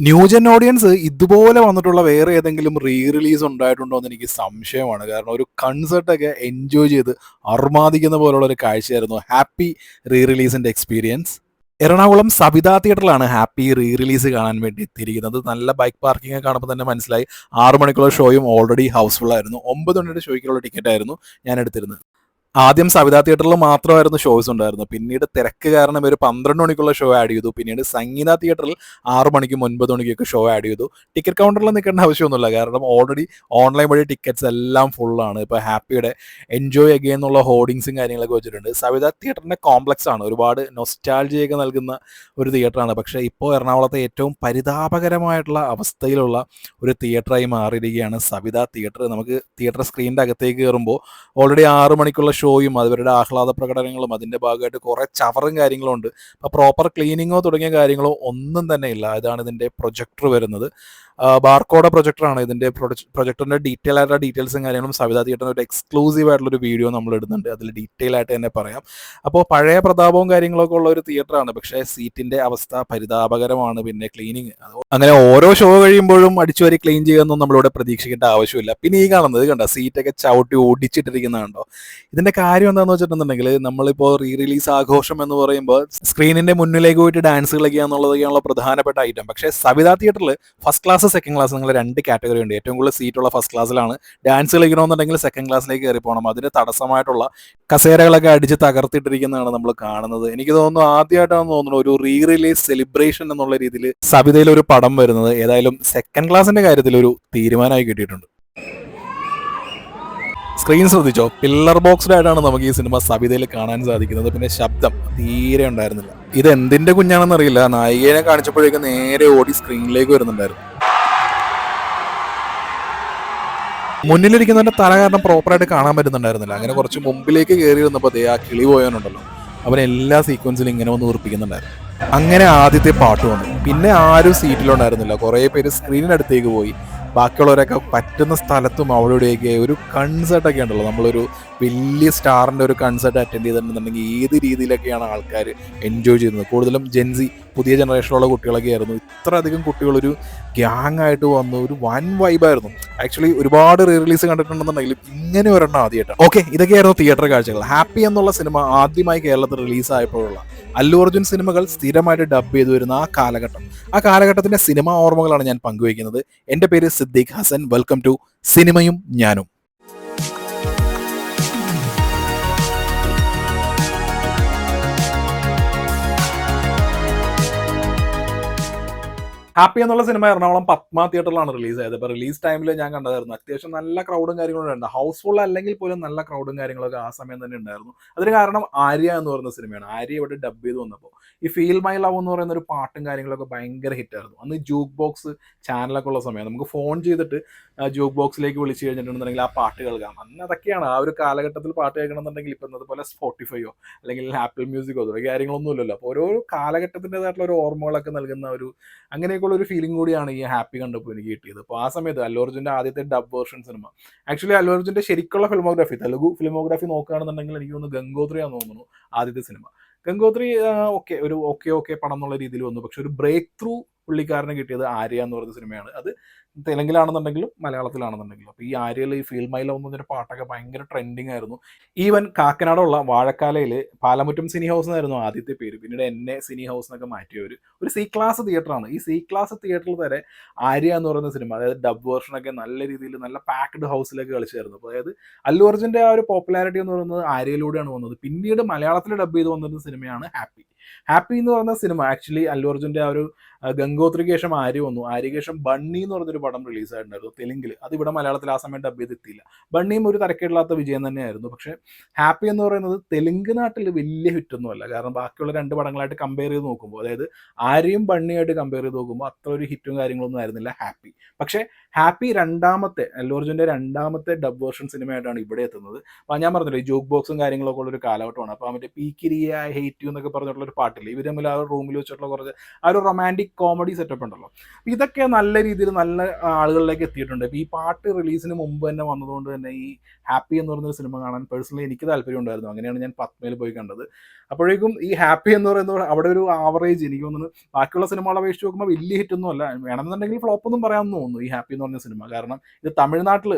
New gen audience ഇതുപോലെ വന്നിട്ടുള്ള വേറെ ഏതെങ്കിലും റീ റിലീസ് ഉണ്ടായിട്ടുണ്ടോ എന്ന് എനിക്ക് സംശയമാണ്. കാരണം ഒരു കൺസേർട്ടൊക്കെ എൻജോയ് ചെയ്ത് അർമാദിക്കുന്ന പോലുള്ള ഒരു കാഴ്ചയായിരുന്നു ഹാപ്പി റീ റിലീസിന്റെ എക്സ്പീരിയൻസ്. എറണാകുളം സവിതാ തിയേറ്ററിലാണ് ഹാപ്പി റീ റിലീസ് കാണാൻ വേണ്ടി എത്തിയിരിക്കുന്നത്. നല്ല ബൈക്ക് പാർക്കിംഗ് കാണുമ്പോൾ തന്നെ മനസ്സിലായി. 6 മണിക്കുള്ള ഷോയും ഓൾറെഡി ഹൗസ്ഫുൾ ആയിരുന്നു. 9 മണിയുടെ ഷോയ്ക്കുള്ള ടിക്കറ്റ് ആയിരുന്നു ഞാൻ എടുത്തിരുന്നത്. ആദ്യം സവിതാ തിയേറ്ററിൽ മാത്രമായിരുന്നു ഷോസ് ഉണ്ടായിരുന്നത്. പിന്നീട് തിരക്ക് കാരണം ഒരു 12 മണിക്കുള്ള ഷോ ആഡ് ചെയ്തു. പിന്നീട് സംഗീത തിയേറ്ററിൽ 6 മണിക്കും 9 മണിക്കൊക്കെ ഷോ ആഡ് ചെയ്തു. ടിക്കറ്റ് കൗണ്ടറിൽ നിൽക്കേണ്ട ആവശ്യമൊന്നുമില്ല, കാരണം ഓൾറെഡി ഓൺലൈൻ വഴി ടിക്കറ്റ്സ് എല്ലാം ഫുള്ളാണ്. ഇപ്പോൾ ഹാപ്പിയുടെ എൻജോയ് അഗെയിൻ എന്നുള്ള ഹോർഡിങ്സും കാര്യങ്ങളൊക്കെ വെച്ചിട്ടുണ്ട്. സവിതാ തിയേറ്ററിൻ്റെ കോംപ്ലക്സ് ആണ്, ഒരുപാട് നൊസ്റ്റാൾജിയൊക്കെ നൽകുന്ന ഒരു തിയേറ്ററാണ്. പക്ഷേ ഇപ്പോൾ എറണാകുളത്തെ ഏറ്റവും പരിതാപകരമായിട്ടുള്ള അവസ്ഥയിലുള്ള ഒരു തിയേറ്ററായി മാറിയിരിക്കുകയാണ് സവിതാ തിയേറ്റർ. നമുക്ക് തിയേറ്റർ സ്ക്രീനിൻ്റെ അകത്തേക്ക് കയറുമ്പോൾ ഓൾറെഡി 6 മണിക്കുള്ള ഷോയും അവരുടെ ആഹ്ലാദ പ്രകടനങ്ങളും അതിൻ്റെ ഭാഗമായിട്ട് കുറേ ചവറും കാര്യങ്ങളും ഉണ്ട്. അപ്പോൾ പ്രോപ്പർ ക്ലീനിങ്ങോ തുടങ്ങിയ കാര്യങ്ങളോ ഒന്നും തന്നെ ഇല്ല. ഇതാണ് ഇതിൻ്റെ പ്രൊജക്ടർ വരുന്നത്. ബാർകോഡ പ്രൊജക്ടറാണ്. ഇതിൻ്റെ പ്രൊജക്ടറിൻ്റെ ഡീറ്റെയിൽ ആയിട്ടുള്ള ഡീറ്റെയിൽസും കാര്യങ്ങളും സവിതാ തിയേറ്ററിന് ഒരു എക്സ്ക്ലൂസീവ് ആയിട്ടുള്ളൊരു വീഡിയോ നമ്മൾ ഇടുന്നുണ്ട്. അതിൽ ഡീറ്റെയിൽ ആയിട്ട് തന്നെ പറയാം. അപ്പോൾ പഴയ പ്രതാപവും കാര്യങ്ങളൊക്കെ ഉള്ള ഒരു തിയേറ്ററാണ്. പക്ഷേ സീറ്റിൻ്റെ അവസ്ഥ പരിതാപകരമാണ്. പിന്നെ ക്ലീനിങ് അങ്ങനെ ഓരോ ഷോ കഴിയുമ്പോഴും അടിച്ചു വരി ക്ലീൻ ചെയ്യുമെന്നും നമ്മളിവിടെ പ്രതീക്ഷിക്കേണ്ട ആവശ്യമില്ല. പിന്നെ ഈ കാണുന്നത് കണ്ടോ, സീറ്റൊക്കെ ചവിട്ടി ഓടിച്ചിട്ടിരിക്കുന്നതുണ്ടോ. ഇതിൻ്റെ കാര്യം എന്താണെന്ന് വെച്ചിട്ടുണ്ടെങ്കിൽ നമ്മളിപ്പോൾ റീ റിലീസ് ആഘോഷം എന്ന് പറയുമ്പോൾ സ്ക്രീനിൻ്റെ മുന്നിലേക്ക് പോയിട്ട് ഡാൻസ് കളിക്കുക എന്നുള്ളതൊക്കെയാണല്ലോ പ്രധാനപ്പെട്ട ഐറ്റം. പക്ഷേ സവിതാ തിയേറ്ററിൽ ഫസ്റ്റ് ക്ലാസ് സെക്കൻഡ് ക്ലാസ് നിങ്ങൾ 2 കാറ്റഗറി ഉണ്ട്. ഏറ്റവും കൂടുതൽ സീറ്റുള്ള ഫസ്റ്റ് ക്ലാസ്സിലാണ്. ഡാൻസ് കളിക്കണമെന്നുണ്ടെങ്കിൽ സെക്കൻഡ് ക്ലാസ്സിലേക്ക് കയറി പോകണം. അതിന് തടസ്സമായിട്ടുള്ള കസേരകളൊക്കെ അടിച്ച് തകർത്തിട്ടിരിക്കുന്നതാണ് നമ്മൾ കാണുന്നത്. എനിക്ക് തോന്നുന്നു ആദ്യമായിട്ടാണെന്ന് തോന്നുന്നു ഒരു റീ റിലീസ് സെലിബ്രേഷൻ എന്നുള്ള രീതിയിൽ സവിതയിൽ ഒരു പടം വരുന്നത്. ഏതായാലും സെക്കൻഡ് ക്ലാസിന്റെ കാര്യത്തിൽ ഒരു തീരുമാനമായി കിട്ടിയിട്ടുണ്ട്. സ്ക്രീൻ ശ്രദ്ധിച്ചോ, പില്ലർ ബോക്സ്ഡ് ആയിട്ടാണ് നമുക്ക് ഈ സിനിമ സവിതയിൽ കാണാൻ സാധിക്കുന്നത്. പിന്നെ ശബ്ദം തീരെ ഉണ്ടായിരുന്നില്ല. ഇത് എന്തിന്റെ കുഞ്ഞാണെന്ന് അറിയില്ല. നായികനെ കാണിച്ചപ്പോഴേക്കും നേരെ ഓടി സ്ക്രീനിലേക്ക് വരുന്നുണ്ടായിരുന്നു. മുന്നിലിരിക്കുന്നവന്റെ തല കാരണം പ്രോപ്പറായിട്ട് കാണാൻ പറ്റുന്നുണ്ടായിരുന്നില്ല. അങ്ങനെ കുറച്ച് മുമ്പിലേക്ക് കയറി വന്നപ്പോൾ ആ കിളി പോയവനുണ്ടല്ലോ, അവൻ എല്ലാ സീക്വൻസിലും ഇങ്ങനെ വന്ന് ഉറപ്പിക്കുന്നുണ്ടായിരുന്നു. അങ്ങനെ ആദ്യത്തെ പാട്ട് വന്നു. പിന്നെ ആരും സീറ്റിലുണ്ടായിരുന്നില്ല. കുറേ പേര് സ്ക്രീനിനടുത്തേക്ക് പോയി. ബാക്കിയുള്ളവരൊക്കെ പറ്റുന്ന സ്ഥലത്തും അവിടെയൊക്കെ ഒരു കൺസേർട്ടൊക്കെ ഉണ്ടല്ലോ, നമ്മളൊരു വലിയ സ്റ്റാറിൻ്റെ ഒരു കൺസേർട്ട് അറ്റൻഡ് ചെയ്തിട്ടുണ്ടെന്നുണ്ടെങ്കിൽ ഏത് രീതിയിലൊക്കെയാണ് ആൾക്കാർ എൻജോയ് ചെയ്യുന്നത്. കൂടുതലും ജെൻസി പുതിയ ജനറേഷനിലുള്ള കുട്ടികളൊക്കെ ആയിരുന്നു. ഇത്ര അധികം കുട്ടികളൊരു ഗ്യാങ് ആയിട്ട് വന്നു, ഒരു വൻ വൈബായിരുന്നു. ആക്ച്വലി ഒരുപാട് റീ റിലീസ് കണ്ടിട്ടുണ്ടെന്നുണ്ടെങ്കിൽ ഇങ്ങനെ ഒരെണ്ണം ആദ്യമായിട്ടാണ്. ഓക്കെ, ഇതൊക്കെയായിരുന്നു തിയേറ്റർ കാഴ്ചകൾ. ഹാപ്പി എന്നുള്ള സിനിമ ആദ്യമായി കേരളത്തിൽ റിലീസായപ്പോഴുള്ള അല്ലു അർജുൻ സിനിമകൾ സ്ഥിരമായിട്ട് ഡബ് ചെയ്തു വരുന്ന ആ കാലഘട്ടത്തിന്റെ സിനിമാ ഓർമ്മകളാണ് ഞാൻ പങ്കുവയ്ക്കുന്നത്. എൻ്റെ പേര് സിദ്ദീഖ് ഹസൻ. വെൽക്കം ടു സിനിമയും ഞാനും. ഹാപ്പി എന്നുള്ള സിനിമ എറണാകുളം പത്മ തിയേറ്ററിലാണ് റിലീസ് ആയത്. ഇപ്പോൾ റിലീസ് ടൈമിൽ ഞാൻ കണ്ടതായിരുന്നു. അത്യാവശ്യം നല്ല ക്രൗഡും കാര്യങ്ങളും ഉണ്ട്. ഹൗസ്ഫുൾ അല്ലെങ്കിൽ പോലും നല്ല ക്രൗഡും കാര്യങ്ങളൊക്കെ ആ സമയം തന്നെ ഉണ്ടായിരുന്നു. അതിന് കാരണം ആര്യ എന്ന് പറയുന്ന സിനിമയാണ്. ആര്യ ഇവിടെ ഡബ് ചെയ്ത് വന്നപ്പോൾ ഈ ഫീൽ മൈ ലവ് എന്ന് പറയുന്ന ഒരു പാട്ടും കാര്യങ്ങളൊക്കെ ഭയങ്കര ഹിറ്റായിരുന്നു. അന്ന് ജൂക്ക് ബോക്സ് ചാനലൊക്കെ ഉള്ള സമയം നമുക്ക് ഫോൺ ചെയ്തിട്ട് ജൂക്ക് ബോക്സിലേക്ക് വിളിച്ച് കഴിഞ്ഞിട്ടുണ്ടെന്നുണ്ടെങ്കിൽ ആ പാട്ട് കേൾക്കാം. അന്ന് അതൊക്കെയാണ് ആ ഒരു കാലഘട്ടത്തിൽ പാട്ട് കേൾക്കണമെന്നുണ്ടെങ്കിൽ ഇപ്പം ഇന്നതുപോലെ സ്പോട്ടിഫൈയോ അല്ലെങ്കിൽ ആപ്പിൾ മ്യൂസിക്കോ തുടങ്ങിയ കാര്യങ്ങളൊന്നും ഇല്ലല്ലോ. അപ്പോൾ ഓരോ കാലഘട്ടത്തിൻ്റെതായിട്ടുള്ള ഒരു ഓർമ്മകളൊക്കെ നൽകുന്ന ഒരു അങ്ങനെയൊക്കെയുള്ള ഒരു ഫീലിംഗ് കൂടിയാണ് ഈ ഹാപ്പി കണ്ടപ്പോൾ എനിക്ക് കിട്ടിയത്. അപ്പോൾ ആ സമയത്ത് അല്ലു അർജുൻ്റെ ആദ്യത്തെ dub version cinema, actually Allu അർജുൻ്റെ ശരിക്കുള്ള ഫിലിമോഗ്രാഫി, തെലുഗു ഫിലിമോഗ്രാഫി നോക്കുകയാണെന്നുണ്ടെങ്കിൽ എനിക്ക് തോന്നുന്നു ഗംഗോത്രിയാന്ന് തോന്നുന്നു ആദ്യത്തെ സിനിമ. ഗംഗോത്രി ഓക്കെ പടം എന്നുള്ള രീതിയിൽ വന്നു. പക്ഷെ ഒരു ബ്രേക്ക് ത്രൂ പുള്ളിക്കാരന് കിട്ടിയത് ആര്യ എന്ന് പറയുന്ന സിനിമയാണ്. അത് തെലുങ്കിലാണെന്നുണ്ടെങ്കിലും മലയാളത്തിലാണെന്നുണ്ടെങ്കിലും. അപ്പോൾ ഈ ആര്യയിൽ ഈ ഫീൽ മൈ ലവ് എന്ന് പറഞ്ഞൊരു പാട്ടൊക്കെ ഭയങ്കര ട്രെൻഡിങ് ആയിരുന്നു. ഈവൻ കാക്കനാടുള്ള വാഴക്കാലയിൽ പാലമുറ്റം സിനി ഹൗസ് എന്നായിരുന്നു ആദ്യത്തെ പേര്. പിന്നീട് എന്നെ സിനി ഹൗസ് എന്നൊക്കെ മാറ്റിയവർ ഒരു സി ക്ലാസ് തിയേറ്ററാണ്. ഈ സി ക്ലാസ് തിയേറ്ററിൽ വരെ ആര്യ എന്ന് പറയുന്ന സിനിമ, അതായത് ഡബ് വേർഷനൊക്കെ നല്ല രീതിയിൽ നല്ല പാക്ഡ് ഹൗസിലൊക്കെ കളിച്ചായിരുന്നു. അപ്പോൾ അതായത് അല്ലു അർജുൻ്റെ ആ ഒരു പോപ്പുലാരിറ്റി എന്ന് പറയുന്നത് ആര്യയിലൂടെയാണ് വന്നത്. പിന്നീട് മലയാളത്തിൽ ഡബ് ചെയ്ത് വന്നിരുന്ന സിനിമയാണ് ഹാപ്പി എന്ന് പറയുന്ന സിനിമ. ആക്ച്വലി അല്ലു അർജുൻ്റെ ആ ഒരു ഗംഗോത്രിക്ക് ശേഷം ആര്യ വന്നു. ആര്യയ്ക്ക് ശേഷം ബണ്ണി എന്ന് പറഞ്ഞൊരു പടം റിലീസായിട്ടുണ്ടായിരുന്നു തെലുങ്കിൽ. അത് ഇവിടെ മലയാളത്തിൽ ആ സമയം ഡബ് ചെയ്തെത്തിയില്ല. ബണ്ണിയും ഒരു തരക്കേടില്ലാത്ത വിജയം തന്നെയായിരുന്നു. പക്ഷേ ഹാപ്പി എന്ന് പറയുന്നത് തെലുങ്ക് നാട്ടിൽ വലിയ ഹിറ്റൊന്നുമല്ല. കാരണം ബാക്കിയുള്ള 2 പടങ്ങളായിട്ട് കമ്പയർ ചെയ്ത് നോക്കുമ്പോൾ, അതായത് ആര്യയും ബണ്ണിയായിട്ട് കമ്പയർ ചെയ്ത് നോക്കുമ്പോൾ അത്ര ഒരു ഹിറ്റും കാര്യങ്ങളൊന്നും ആയിരുന്നില്ല ഹാപ്പി. പക്ഷേ ഹാപ്പി രണ്ടാമത്തെ അല്ലു അർജുൻ്റെ രണ്ടാമത്തെ ഡബ് വേർഷൻ സിനിമയായിട്ടാണ് ഇവിടെ എത്തുന്നത്. അപ്പോൾ ഞാൻ പറഞ്ഞില്ലേ, ഈ ജോക്ക് ബോക്സും കാര്യങ്ങളൊക്കെ ഉള്ളൊരു കാലഘട്ടമാണ്. അപ്പോൾ മറ്റേ പീക്കിരിയ ഹെയ്റ്റ് യു എന്നൊക്കെ പറഞ്ഞിട്ടുള്ളൊരു പാട്ടില്ലേ, ഇവർ തമ്മിൽ ആ റൂമിൽ വെച്ചിട്ടുള്ള കുറച്ച് ആ ഒരു റൊമാൻറ്റിക് റൊമാൻറ്റിക് കോമഡി സെറ്റപ്പ് ഉണ്ടല്ലോ. ഇതൊക്കെ നല്ല രീതിയിൽ നല്ല ആളുകളിലേക്ക് എത്തിയിട്ടുണ്ട്. ഇപ്പോൾ ഈ പാട്ട് റിലീസിന് മുമ്പ് തന്നെ വന്നതുകൊണ്ട് തന്നെ ഈ ഹാപ്പി എന്ന് പറയുന്ന സിനിമ കാണാൻ പേഴ്സണലി എനിക്ക് താല്പര്യം ഉണ്ടായിരുന്നു. അങ്ങനെയാണ് ഞാൻ പത്മയിൽ പോയി കണ്ടത്. അപ്പോഴേക്കും ഈ ഹാപ്പി എന്ന് പറയുന്നത് അവിടെ ഒരു ആവറേജ്, എനിക്ക് തോന്നുന്നു ബാക്കിയുള്ള സിനിമകളെ അപേക്ഷിച്ച് നോക്കുമ്പോൾ വലിയ ഹിറ്റൊന്നും അല്ല. വേണമെന്നുണ്ടെങ്കിൽ ഫ്ലോപ്പ് ഒന്നും പറയാമെന്ന് തോന്നുന്നു ഈ ഹാപ്പി എന്ന് പറഞ്ഞ സിനിമ. കാരണം ഇത് തമിഴ്നാട്ടിൽ,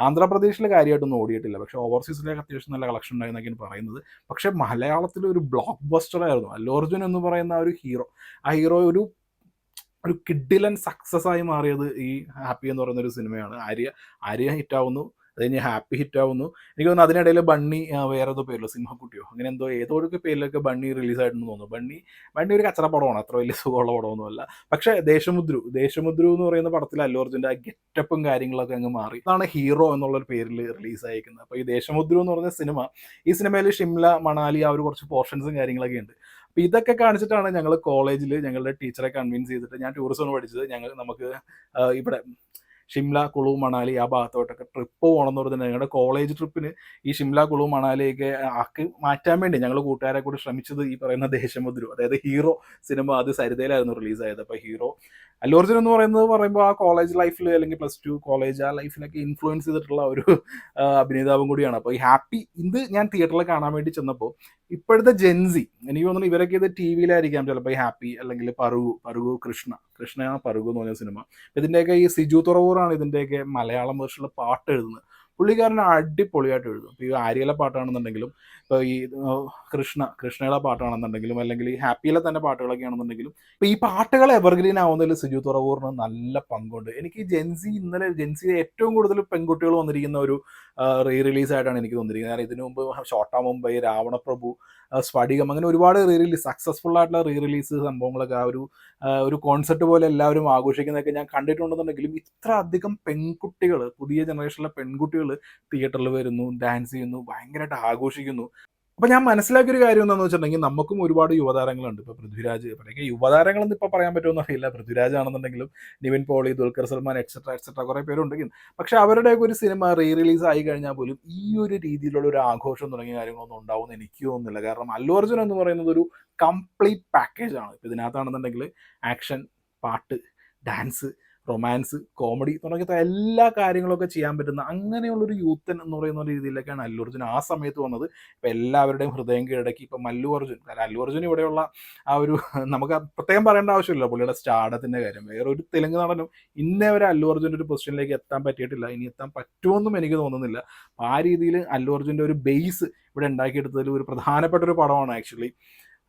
ആന്ധ്രാപ്രദേശിൽ കാര്യമായിട്ടൊന്നും ഓടിയിട്ടില്ല. പക്ഷേ ഓവർസീസിലേക്ക് അത്യാവശ്യം നല്ല കളക്ഷൻ ഉണ്ടായിരുന്നൊക്കെയാണ് പറയുന്നത്. പക്ഷേ മലയാളത്തിൽ ഒരു ബ്ലോക്ക് ബസ്റ്റർ ആയിരുന്നു. അല്ലു അർജുൻ എന്ന് പറയുന്ന ആ ഒരു ഹീറോ, ആ ഹീറോ ഒരു ഒരു കിഡിലൻ സക്സസ് ആയി മാറിയത് ഈ ഹാപ്പി എന്ന് പറയുന്ന ഒരു സിനിമയാണ്. ആര്യ ഹിറ്റാവുന്നു, അത് കഴിഞ്ഞ് ഹാപ്പി ഹിറ്റാവുന്നു. എനിക്ക് തോന്നുന്നു അതിനിടയിൽ ബണ്ണി വേറെ ഏതോ പേരിലോ സിംഹക്കുട്ടിയോ അങ്ങനെ ഏതോ ഒരു പേരിലൊക്കെ ബണ്ണി റിലീസായിട്ടെന്ന് തോന്നുന്നു. ബണ്ണി ഒരു കച്ചറ പടമാണ്, അത്ര വലിയ സുഖമുള്ള പടമൊന്നുമല്ല. പക്ഷേ ദേശമുദ്രു എന്ന് പറയുന്ന പടത്തിൽ അല്ലു അർജുൻ്റെ ആ ഗെറ്റപ്പും കാര്യങ്ങളൊക്കെ അങ്ങ് മാറി. അതാണ് ഹീറോ എന്നുള്ളൊരു പേരിൽ റിലീസായിരിക്കുന്നത്. അപ്പോൾ ഈ ദേശമുദ്രു എന്ന് പറഞ്ഞ സിനിമ, ഈ സിനിമയിൽ ഷിംല, മണാലി ആ ഒരു കുറച്ച് പോർഷൻസും കാര്യങ്ങളൊക്കെ ഉണ്ട്. അപ്പോൾ ഇതൊക്കെ കാണിച്ചിട്ടാണ് ഞങ്ങൾ കോളേജിൽ ഞങ്ങളുടെ ടീച്ചറെ കൺവിൻസ് ചെയ്തിട്ട്, ഞാൻ ടൂറിസമാണ് പഠിച്ചത്, നമുക്ക് ഇവിടെ ഷിംല, കുളു, മണാലി ആ ഭാഗത്തോട്ടൊക്കെ ട്രിപ്പ് പോകണമെന്ന് പറഞ്ഞിട്ട് ഞങ്ങളുടെ കോളേജ് ട്രിപ്പിന് ഈ ഷിംല, കുളു, മണാലിയൊക്കെ ആക്കി മാറ്റാൻ വേണ്ടി ഞങ്ങൾ കൂട്ടുകാരെ കൂടി ശ്രമിച്ചത് ഈ പറയുന്ന ദേശമുദ്രു, അതായത് ഹീറോ സിനിമ, അത് സരിതയിലായിരുന്നു റിലീസായത്. അപ്പോൾ ഹീറോ അല്ലു അർജുൻ എന്ന് പറയുമ്പോൾ ആ കോളേജ് ലൈഫിൽ അല്ലെങ്കിൽ +2 കോളേജ് ആ ലൈഫിലൊക്കെ ഇൻഫ്ലുവൻസ് ചെയ്തിട്ടുള്ള ഒരു അഭിനേതാവും കൂടിയാണ്. അപ്പോൾ ഈ ഹാപ്പി ഇത് ഞാൻ തിയേറ്ററിൽ കാണാൻ വേണ്ടി ചെന്നപ്പോൾ ഇപ്പോഴത്തെ ജെൻസി, എനിക്ക് തോന്നുന്നു ഇവരൊക്കെ ഇത് ടി വിയിലായിരിക്കാം ചിലപ്പോൾ ഈ ഹാപ്പി, അല്ലെങ്കിൽ പറുഗു കൃഷ്ണയാണ് പറുഗു എന്ന് പറഞ്ഞ സിനിമ. ഇതിൻ്റെയൊക്കെ ഈ സിജു തുറവൂറാണ് ഇതിൻ്റെയൊക്കെ മലയാളം വേർഷനിൽ പാട്ട് എഴുതുന്നത്. പുള്ളിക്കാരൻ അടിപൊളിയായിട്ട് എഴുതും. ഇപ്പോൾ ഈ ആര്യയിലെ പാട്ടാണെന്നുണ്ടെങ്കിലും, ഇപ്പോൾ ഈ കൃഷ്ണയുടെ പാട്ടാണെന്നുണ്ടെങ്കിലും, അല്ലെങ്കിൽ ഈ ഹാപ്പിയിലെ തന്നെ പാട്ടുകളൊക്കെ ആണെന്നുണ്ടെങ്കിലും, ഇപ്പോൾ ഈ പാട്ടുകൾ എവർഗ്രീൻ ആവുന്നതിൽ സിജു തുറവൂറിന് നല്ല പങ്കുണ്ട്. എനിക്ക് ഇന്നലെ ജെൻസി ഏറ്റവും കൂടുതൽ പെൺകുട്ടികൾ വന്നിരിക്കുന്ന ഒരു റീ റിലീസായിട്ടാണ് എനിക്ക് തോന്നിയിരിക്കുന്നത്. കാരണം ഇതിനു മുമ്പ് ഷോട്ടാ മുംബൈ, രാവണപ്രഭു, സ്ഫടികം, അങ്ങനെ ഒരുപാട് സക്സസ്ഫുൾ ആയിട്ടുള്ള റീ റിലീസ് സംഭവങ്ങളൊക്കെ ഒരു കോൺസെപ്റ്റ് പോലെ എല്ലാവരും ആഘോഷിക്കുന്നതൊക്കെ ഞാൻ കണ്ടിട്ടുണ്ടെന്നുണ്ടെങ്കിലും, ഇത്ര അധികം പെൺകുട്ടികൾ, പുതിയ ജനറേഷനിലെ പെൺകുട്ടികൾ തിയേറ്ററിൽ വരുന്നു, ഡാൻസ് ചെയ്യുന്നു, ഭയങ്കരമായിട്ട് ആഘോഷിക്കുന്നു. അപ്പോൾ ഞാൻ മനസ്സിലാക്കിയൊരു കാര്യം എന്താണെന്ന് വെച്ചിട്ടുണ്ടെങ്കിൽ, നമുക്കും ഒരുപാട് യുവതാരങ്ങളുണ്ട്. ഇപ്പോൾ പൃഥ്വിരാജ്, ഇവരൊക്കെ യുവതാരങ്ങളെന്ന് ഇപ്പോൾ പറയാൻ പറ്റുമെന്ന് അറിയില്ല. പൃഥ്വിരാജ് ആണെന്നുണ്ടെങ്കിലും നിവിൻ പോളി, ദുൽഖർ സൽമാൻ, എക്സെട്ര കുറേ പേരുണ്ടെങ്കിൽ, പക്ഷേ അവരുടെയൊക്കെ ഒരു സിനിമ റീ റിലീസ് ആയി കഴിഞ്ഞാൽ പോലും ഈ ഒരു രീതിയിലുള്ള ഒരു ആഘോഷം തുടങ്ങിയ കാര്യങ്ങളൊന്നും ഉണ്ടാവുമെന്ന് എനിക്ക് തോന്നുന്നില്ല. കാരണം അല്ലു അർജുൻ എന്ന് പറയുന്നത് ഒരു കംപ്ലീറ്റ് പാക്കേജ് ആണ്. ഇപ്പോൾ ഇതിനകത്താണെന്നുണ്ടെങ്കിൽ ആക്ഷൻ, പാട്ട്, ഡാൻസ്, റൊമാൻസ്, കോമഡി തുടങ്ങിയ എല്ലാ കാര്യങ്ങളൊക്കെ ചെയ്യാൻ പറ്റുന്ന അങ്ങനെയുള്ളൊരു യൂത്തൻ എന്ന് പറയുന്ന രീതിയിലേക്കാണ് അല്ലു അർജുൻ ആ സമയത്ത് വന്നത്. ഇപ്പോൾ എല്ലാവരുടെയും ഹൃദയം കീഴടക്കി. ഇപ്പം അല്ലു അർജുൻ ഇവിടെയുള്ള ആ ഒരു നമുക്ക് പ്രത്യേകം പറയേണ്ട ആവശ്യമില്ല പുള്ളിയുടെ സ്റ്റാർഡത്തിൻ്റെ കാര്യം. വേറൊരു തെലുങ്ക് നടനും ഇന്നേ വരെ അല്ലു അർജുൻ്റെ ഒരു പൊസിഷനിലേക്ക് എത്താൻ പറ്റിയിട്ടില്ല. ഇനി എത്താൻ പറ്റുമെന്നും എനിക്ക് തോന്നുന്നില്ല. ആ രീതിയിൽ അല്ലു അർജുൻ്റെ ഒരു ബേസ് ഇവിടെ ഉണ്ടാക്കിയെടുത്തതിൽ ഒരു പ്രധാനപ്പെട്ട ഒരു പടമാണ് ആക്ച്വലി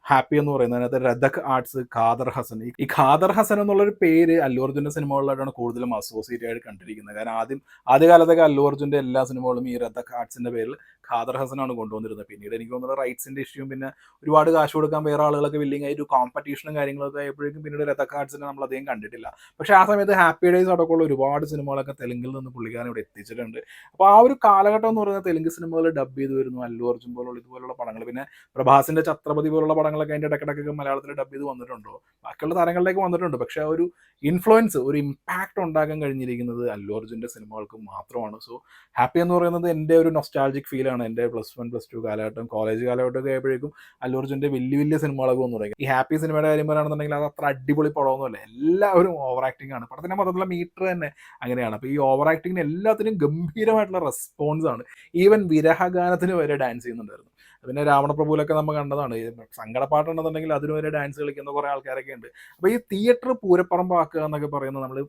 ഹാപ്പി എന്ന് പറയുന്നത്. അതിനകത്ത് രഥക് ആർട്സ്, ഖാദർ ഹസൻ. ഈ ഖാദർ ഹസൻ എന്നുള്ളൊരു പേര് അല്ലു അർജുൻ്റെ സിനിമകളിലായിട്ടാണ് കൂടുതലും അസോസിയേറ്റ് ആയിട്ട് കണ്ടിരിക്കുന്നത്. കാരണം ആദ്യകാലത്തൊക്കെ അല്ലു അർജുൻ്റെ എല്ലാ സിനിമകളും ഈ രഥക് ആർട്സിൻ്റെ പേരിൽ ഖാദർ ഹസനാണ് കൊണ്ടുവന്നിരുന്നത്. പിന്നീട് എനിക്ക് തോന്നുന്നത് റൈറ്റ്സിൻ്റെ ഇഷ്യൂയും പിന്നെ ഒരുപാട് കാശ് കൊടുക്കാൻ വേറെ ആളുകളൊക്കെ വില്ലിങ് ആയി ഒരു കോമ്പറ്റീഷനും കാര്യങ്ങളൊക്കെ ആയപ്പോഴേക്കും പിന്നീട് രഥക് ആർട്സിനെ നമ്മൾ അധികം കണ്ടിട്ടില്ല. പക്ഷേ ആ സമയത്ത് ഹാപ്പി ഡേയ്സ് അടക്കമുള്ള ഒരുപാട് സിനിമകളൊക്കെ തെലുങ്കിൽ നിന്ന് പുള്ളിക്കാരൻ ഇവിടെ എത്തിച്ചിട്ടുണ്ട്. അപ്പോൾ ആ ഒരു കാലഘട്ടം എന്ന് പറയുന്നത് തെലുങ്ക് സിനിമകൾ ഡബ് ചെയ്ത് വരുന്നു. അല്ലു അർജുൻ ഇതുപോലുള്ള പടങ്ങൾ, പിന്നെ പ്രഭാസിൻ്റെ ഛത്രപതി പോലുള്ള പടങ്ങളൊക്കെ അതിൻ്റെ ഇടയ്ക്കിടയ്ക്ക് മലയാളത്തിൽ ഡബ് ചെയ്ത് വന്നിട്ടുണ്ടോ, ബാക്കിയുള്ള താരങ്ങളിലേക്ക് വന്നിട്ടുണ്ട്. പക്ഷേ ആ ഒരു ഇൻഫ്ലുവൻസ്, ഒരു ഇമ്പാക്റ്റ് ഉണ്ടാക്കാൻ കഴിഞ്ഞിരിക്കുന്നത് അല്ലു അർജുൻ്റെ സിനിമകൾക്ക് മാത്രമാണ്. സോ ഹാപ്പി എന്ന് പറയുന്നത് എൻ്റെ ഒരു നൊസ്റ്റാൾജിക് ഫീലാണ്. എൻ്റെ +1 +2 കാലഘട്ടം, കോളേജ് കാലഘട്ടമൊക്കെ ആയപ്പോഴേക്കും അല്ലു അർജുൻ്റെ വലിയ സിനിമകളൊക്കെ വന്നു തുടങ്ങി. ഈ ഹാപ്പി സിനിമയുടെ കാര്യം പറയുകയാണെന്നുണ്ടെങ്കിൽ അത് അത്ര അടിപൊളി പടമൊന്നുമല്ല. എല്ലാവരും ഓവർ ആക്ടിംഗ് ആണ്. പടത്തിൻ്റെ മൊത്തത്തിലുള്ള മീറ്റർ തന്നെ അങ്ങനെയാണ്. അപ്പോൾ ഈ ഓവർ ആക്ടിങ്ങിന് എല്ലാത്തിനും ഗംഭീരമായിട്ടുള്ള റെസ്പോൺസ് ആണ്. ഈവൻ വിരഹഗാനത്തിന് വരെ ഡാൻസ് ചെയ്യുന്നുണ്ടായിരുന്നു. പിന്നെ രാവണപ്രഭുവിലൊക്കെ നമ്മൾ കണ്ടതാണ്. സങ്കടപ്പാട്ടുണ്ടെന്നുണ്ടെങ്കിൽ അതിന് വരെ ഡാൻസ് കളിക്കുന്ന കുറേ ആൾക്കാരൊക്കെ ഉണ്ട്. അപ്പോൾ ഈ തിയേറ്റർ പൂരപ്പറമ്പാക്കുക എന്നൊക്കെ പറയുന്നത്, നമ്മൾ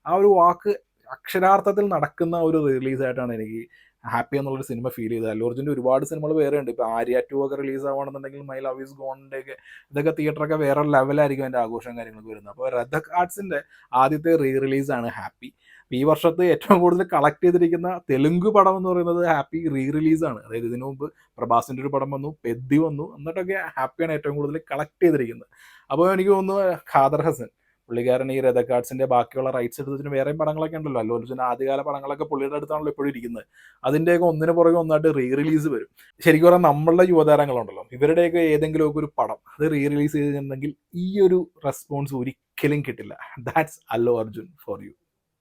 ആ ഒരു വാക്ക് അക്ഷരാർത്ഥത്തിൽ നടക്കുന്ന ഒരു റിലീസായിട്ടാണ് എനിക്ക് ഹാപ്പി എന്നുള്ളൊരു സിനിമ ഫീൽ ചെയ്തത്. അല്ലു അർജുൻ്റെ ഒരുപാട് സിനിമകൾ വേറെ ഉണ്ട്. ഇപ്പോൾ ആര്യ 2 ഒക്കെ റിലീസ് ആവുകയാണെന്നുണ്ടെങ്കിൽ മൈ ലവ് ഈസ് ഗോണിൻ്റെയൊക്കെ ഇതൊക്കെ തിയേറ്ററൊക്കെ വേറെ ലെവലായിരിക്കും അതിൻ്റെ ആഘോഷം കാര്യങ്ങളൊക്കെ വരുന്നത്. അപ്പോൾ രഥക് ആർട്സിൻ്റെ ആദ്യത്തെ റീ റിലീസാണ് ഹാപ്പി. ഈ വർഷത്തെ ഏറ്റവും കൂടുതൽ കളക്ട് ചെയ്തിരിക്കുന്ന തെലുങ്ക് പടം എന്ന് പറയുന്നത് ഹാപ്പി റീ റിലീസാണ്. അതായത് ഇതിനു മുമ്പ് പ്രഭാസിൻ്റെ ഒരു പടം വന്നു, പെദ്ദി വന്നു, എന്നിട്ടൊക്കെ ഹാപ്പിയാണ് ഏറ്റവും കൂടുതൽ കളക്ട് ചെയ്തിരിക്കുന്നത്. അപ്പോൾ എനിക്ക് തോന്നുന്നു ഖാദർ ഹസൻ പുള്ളിക്കാരൻ ഈ രഥക് ആർട്സിൻ്റെ ബാക്കിയുള്ള റൈറ്റ്സ് എടുത്തതിന് വേറെയും പടങ്ങളൊക്കെ ഉണ്ടല്ലോ. അല്ലു അർജുൻ്റെ ആദ്യകാല പടങ്ങളൊക്കെ പുള്ളിയുടെ അടുത്താണല്ലോ എപ്പോഴും ഇരിക്കുന്നത്. അതിൻ്റെയൊക്കെ ഒന്നിന് പുറകെ ഒന്നായിട്ട് റീ റിലീസ് വരും. ശരിക്കും പറഞ്ഞാൽ നമ്മളുടെ യുവതാരങ്ങളുണ്ടല്ലോ, ഇവരുടെയൊക്കെ ഏതെങ്കിലുമൊക്കെ ഒരു പടം അത് റീ റിലീസ് ചെയ്തിട്ടുണ്ടെങ്കിൽ ഈ ഒരു റെസ്പോൺസ് ഒരിക്കലും കിട്ടില്ല. That's Allu Arjun for you.